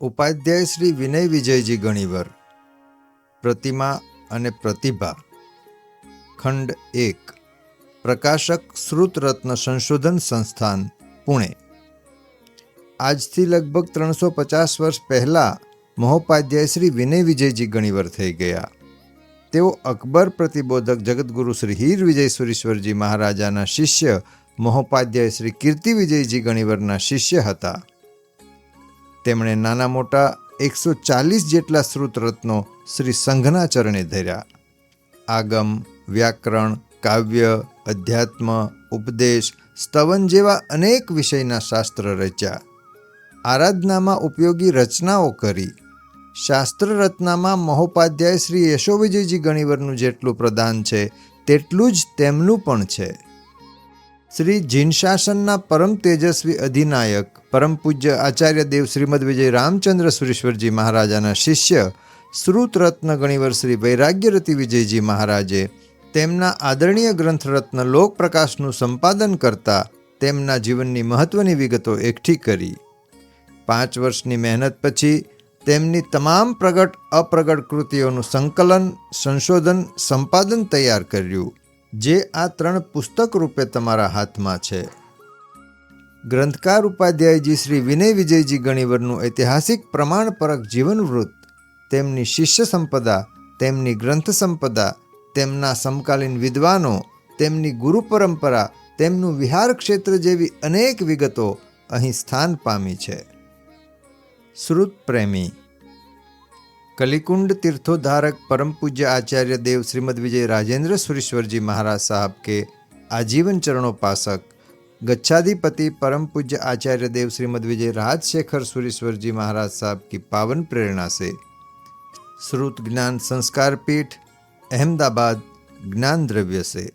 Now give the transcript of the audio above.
ઉપાધ્યાય શ્રી વિનય વિજયજી ગણીવર પ્રતિમા અને પ્રતિભા ખંડ 1 પ્રકાશક શ્રુતરત્ન સંશોધન સંસ્થાન પુણે। આજથી લગભગ 350 વર્ષ પહેલાં મહોપાધ્યાય શ્રી વિનય વિજયજી ગણીવર થઈ ગયા। તેઓ અકબર પ્રતિબોધક જગતગુરુ શ્રી હીર વિજયસુરીશ્વરજી મહારાજાના શિષ્ય મહોપાધ્યાય શ્રી કીર્તિ વિજયજી ગણીવરના શિષ્ય હતા। તેમણે નાના મોટા 140 જેટલા શ્રુતરત્નો શ્રી સંઘના ચરણે ધર્યા। આગમ, વ્યાકરણ, કાવ્ય, અધ્યાત્મ, ઉપદેશ, સ્તવન જેવા અનેક વિષયના શાસ્ત્ર રચ્યા। આરાધનામાં ઉપયોગી રચનાઓ કરી। શાસ્ત્ર રચનામાં મહોપાધ્યાય શ્રી યશોવિજયજી ગણીવરનું જેટલું પ્રદાન છે તેટલું જ તેમનું પણ છે। શ્રી જીનશાસનના પરમ તેજસ્વી અધિનાયક પરમ પૂજ્ય આચાર્ય દેવ શ્રીમદ વિજય રામચંદ્ર સુરીશ્વરજી મહારાજાના શિષ્ય શ્રુતરત્ન ગણીવર શ્રી વૈરાગ્યરતિ વિજયજી મહારાજે તેમના આદરણીય ગ્રંથરત્ન લોકપ્રકાશનું સંપાદન કરતા તેમના જીવનની મહત્વની વિગતો એકઠી કરી। 5 વર્ષની મહેનત પછી તેમની તમામ પ્રગટ અપ્રગટ કૃતિઓનું સંકલન, સંશોધન, સંપાદન તૈયાર કર્યું, જે આ 3 પુસ્તક રૂપે તમારા હાથમાં છે। ગ્રંથકાર ઉપાધ્યાયજી શ્રી વિનય વિજયજી ગણીવરનું ઐતિહાસિક પ્રમાણપરક જીવનવૃત્ત, તેમની શિષ્ય સંપદા, તેમની ગ્રંથ સંપદા, તેમના સમકાલીન વિદ્વાનો, તેમની ગુરુ પરંપરા, તેમનું વિહાર ક્ષેત્ર જેવી અનેક વિગતો અહીં સ્થાન પામી છે। શ્રુત પ્રેમી કલિકુંડ तीर्थोद्धारक परम पूज्य आचार्य देव श्रीमद विजय राजेंद्र सुरीश्वरजी महाराज साहब के आजीवन चरणोपासक गच्छाधिपति परम पूज्य आचार्य देव श्रीमद विजय राजशेखर सुरीश्वरजी महाराज साहब की पावन प्रेरणा से श्रुत ज्ञान संस्कार पीठ अहमदाबाद ज्ञान द्रव्य से